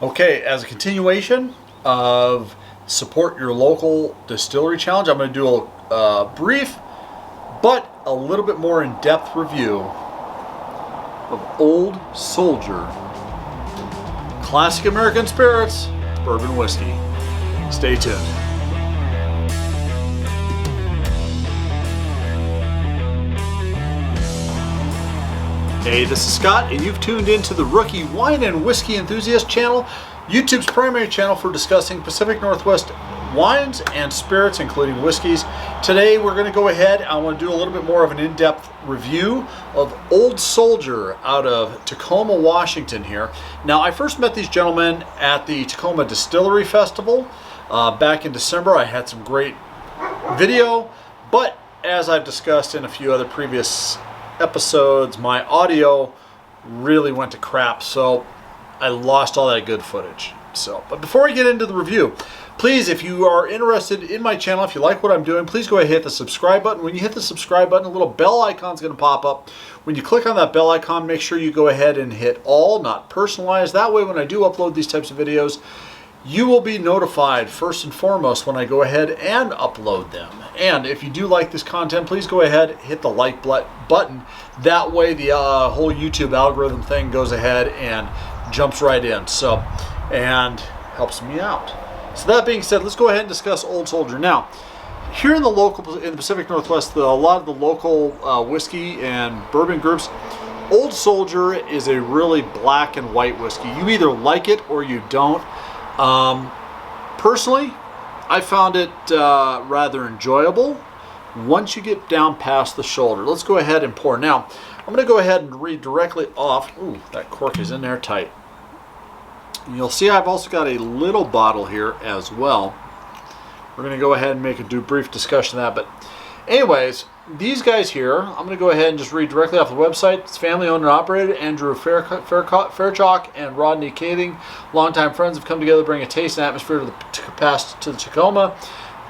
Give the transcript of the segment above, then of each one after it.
Okay, as a continuation of support your local distillery challenge, I'm going to do a brief but a little bit more in-depth review of Old Soldier Classic American Spirits Bourbon Whiskey. Stay tuned. Hey, this is Scott, and you've tuned into the Rookie Wine and Whiskey Enthusiast channel, YouTube's primary channel for discussing Pacific Northwest wines and spirits, including whiskeys. Today, we're going to go ahead. I want to do a little bit more of an in-depth review of Old Soldier out of Tacoma, Washington here. Now, I first met these gentlemen at the Tacoma Distillery Festival back in December. I had some great video, but as I've discussed in a few other previous episodes, my audio really went to crap, so I lost all that good footage. But before I get into the review, please, if you are interested in my channel, if you like what I'm doing, please go ahead and hit the subscribe button. When you hit the subscribe button, a little bell icon is going to pop up. When you click on that bell icon, make sure you go ahead and hit all, not personalized. That way, when I do upload these types of videos, you will be notified first and foremost when I go ahead and upload them. And if you do like this content, please go ahead, hit the like button. That way the whole YouTube algorithm thing goes ahead and jumps right in, and helps me out. So that being said, let's go ahead and discuss Old Soldier. Now, here in the Pacific Northwest, a lot of the local whiskey and bourbon groups, Old Soldier is a really black and white whiskey. You either like it or you don't. Personally, I found it rather enjoyable once you get down past the shoulder. Let's go ahead and pour. Now, I'm going to go ahead and read directly off. Ooh, that cork is in there tight. And you'll see I've also got a little bottle here as well. We're going to go ahead and make a brief discussion of that. But anyways, these guys here, I'm going to go ahead and just read directly off the website. It's family owned and operated. Andrew Fairchalk and Rodney Kaling, longtime friends, have come together to bring a taste and atmosphere to the Tacoma.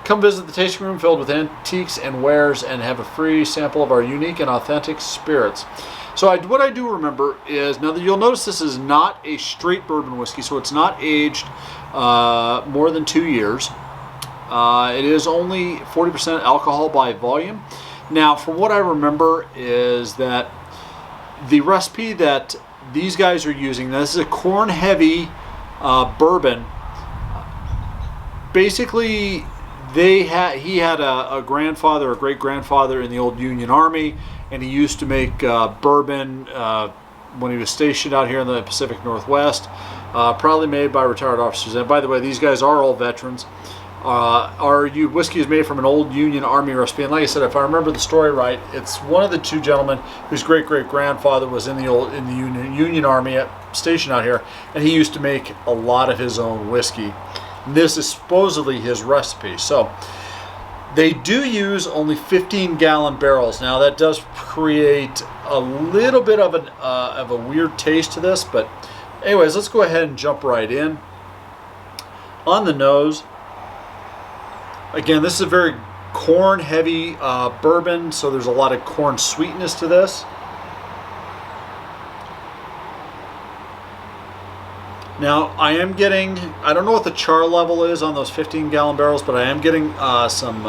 Come visit the tasting room filled with antiques and wares and have a free sample of our unique and authentic spirits. So what I do remember is, now that you'll notice this is not a straight bourbon whiskey, so it's not aged more than 2 years. It is only 40% alcohol by volume. Now, from what I remember is that the recipe that these guys are using, now this is a corn-heavy bourbon. Basically, he had a grandfather, a great-grandfather in the old Union Army, and he used to make bourbon when he was stationed out here in the Pacific Northwest, probably made by retired officers. And by the way, these guys are all veterans. Our whiskey is made from an old Union Army recipe, and like I said, if I remember the story right, it's one of the two gentlemen whose great-great-grandfather was in the Union Army stationed out here, and he used to make a lot of his own whiskey. And this is supposedly his recipe. So they do use only 15-gallon barrels. Now that does create a little bit of a weird taste to this, but anyways, let's go ahead and jump right in. On the nose, again, this is a very corn-heavy bourbon, so there's a lot of corn sweetness to this. Now, I am getting, I don't know what the char level is on those 15-gallon barrels, but I am getting some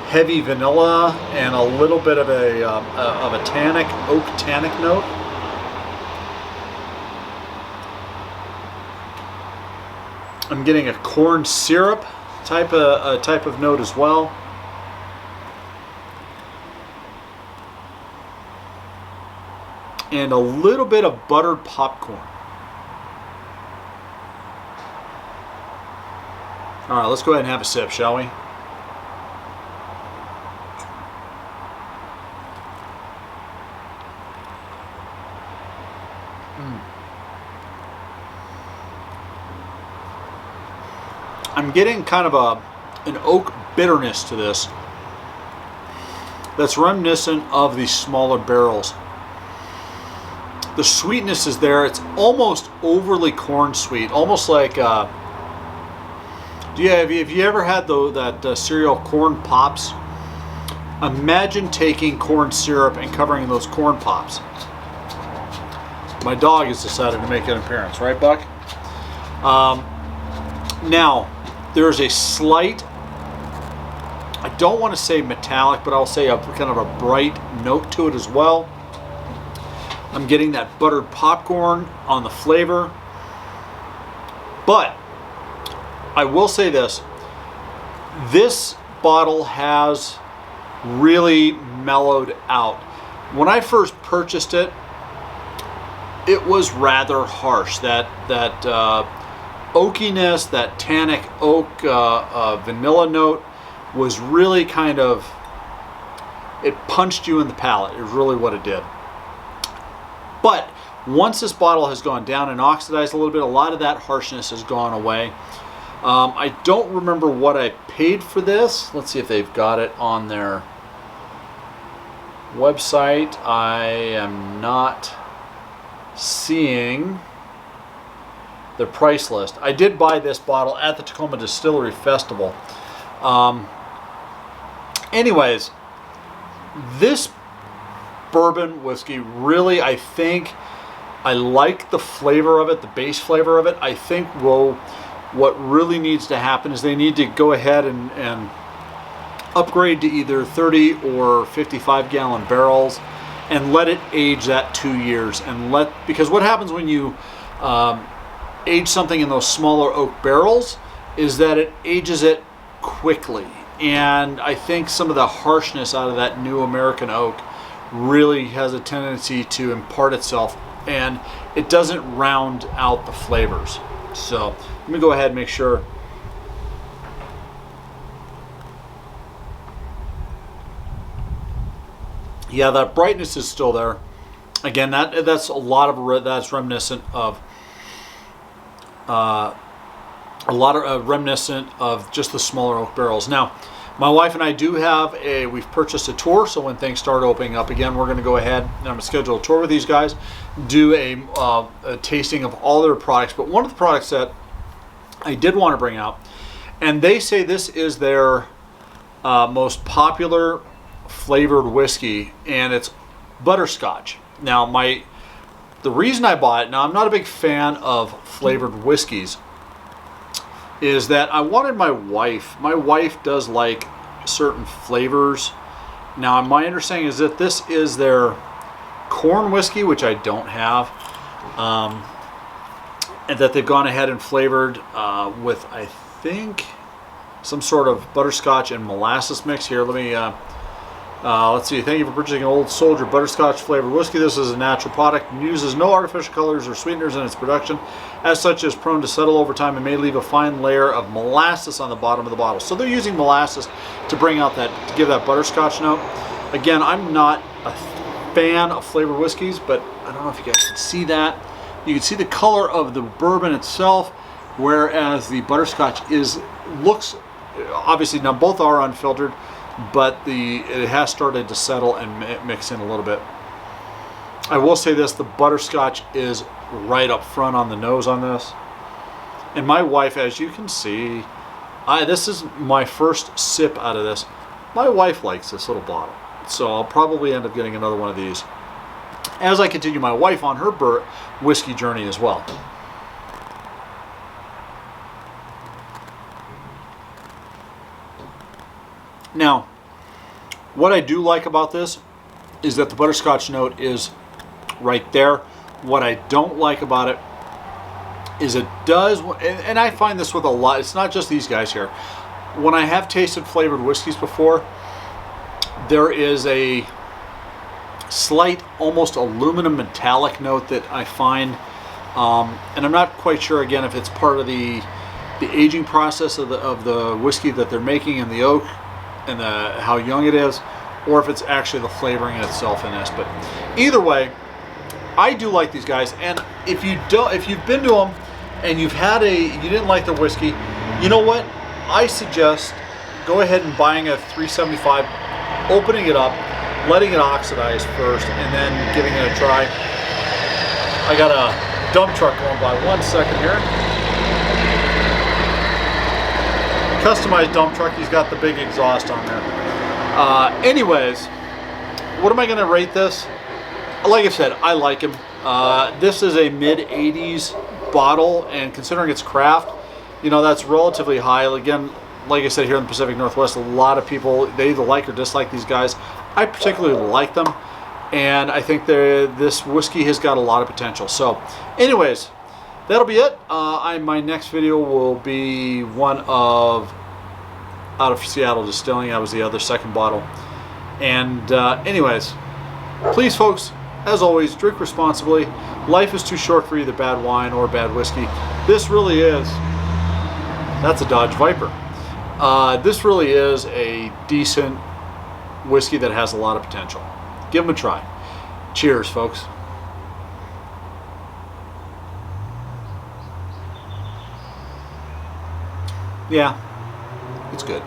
heavy vanilla and a little bit of a oak tannic note. I'm getting a corn syrup type of note as well. And a little bit of buttered popcorn. All right, let's go ahead and have a sip, shall we? I'm getting kind of an oak bitterness to this that's reminiscent of the smaller barrels. The sweetness is there. It's almost overly corn sweet, almost like have you ever had that cereal Corn Pops? Imagine taking corn syrup and covering those corn pops. My dog has decided to make an appearance, right, Buck? Now, there's a slight, I don't want to say metallic, but I'll say a kind of a bright note to it as well. I'm getting that buttered popcorn on the flavor. But I will say this. This bottle has really mellowed out. When I first purchased it, it was rather harsh. That oakiness, that tannic oak vanilla note was really kind of, it punched you in the palate. Is really what it did. But once this bottle has gone down and oxidized a little bit, a lot of that harshness has gone away. I don't remember what I paid for this. Let's see if they've got it on their website. I am not seeing the price list. I did buy this bottle at the Tacoma Distillery Festival. Anyways, this bourbon whiskey really, I think, I like the flavor of it, the base flavor of it. I think what really needs to happen is they need to go ahead and upgrade to either 30 or 55 gallon barrels and let it age that 2 years, and because what happens when you age something in those smaller oak barrels is that it ages it quickly, and I think some of the harshness out of that new American oak really has a tendency to impart itself, and it doesn't round out the flavors. So let me go ahead and make sure. Yeah, that brightness is still there. Again, that's a lot of that's reminiscent of reminiscent of just the smaller oak barrels. Now, my wife and I do have we've purchased a tour, so when things start opening up again, we're going to go ahead and I'm going to schedule a tour with these guys, do a tasting of all their products. But one of the products that I did want to bring out, and they say this is their most popular flavored whiskey, and it's butterscotch. Now, the reason I bought it, now I'm not a big fan of flavored whiskeys, is that I wanted my wife does like certain flavors. Now, my understanding is that this is their corn whiskey, which I don't have, and that they've gone ahead and flavored with, I think, some sort of butterscotch and molasses mix. Here, let me let's see. Thank you for purchasing an Old Soldier butterscotch flavored whiskey. This is a natural product and uses no artificial colors or sweeteners in its production. As such, is prone to settle over time and may leave a fine layer of molasses on the bottom of the bottle. So they're using molasses to bring out to give that butterscotch note. Again, I'm not a fan of flavored whiskeys, but I don't know if you guys can see that. You can see the color of the bourbon itself, whereas the butterscotch looks obviously, now both are unfiltered, but it has started to settle and mix in a little bit. I will say this, the butterscotch is right up front on the nose on this. And my wife, as you can see, this is my first sip out of this. My wife likes this little bottle, so I'll probably end up getting another one of these as I continue my wife on her whiskey journey as well. Now, what I do like about this is that the butterscotch note is right there. What I don't like about it is it does, and I find this with a lot, it's not just these guys here. When I have tasted flavored whiskeys before, there is a slight, almost aluminum metallic note that I find, and I'm not quite sure, again, if it's part of the aging process of the whiskey that they're making in the oak and how young it is, or if it's actually the flavoring itself in this. But either way, I do like these guys. And if you've been to them and you didn't like the whiskey, you know what? I suggest go ahead and buying a 375, opening it up, letting it oxidize first, and then giving it a try. I got a dump truck going by. 1 second here. Customized dump truck. He's got the big exhaust on there. Anyways, what am I going to rate this? Like I said, I like him. This is a mid-80s bottle, and considering it's craft, you know, that's relatively high. Again, like I said, here in the Pacific Northwest, a lot of people, they either like or dislike these guys. I particularly like them, and I think this whiskey has got a lot of potential. So anyways, that'll be it. My next video will be one out of Seattle Distilling. That was the other second bottle. And anyways, please folks, as always, drink responsibly. Life is too short for either bad wine or bad whiskey. This really is, that's a Dodge Viper. This really is a decent whiskey that has a lot of potential. Give them a try. Cheers, folks. Yeah, it's good.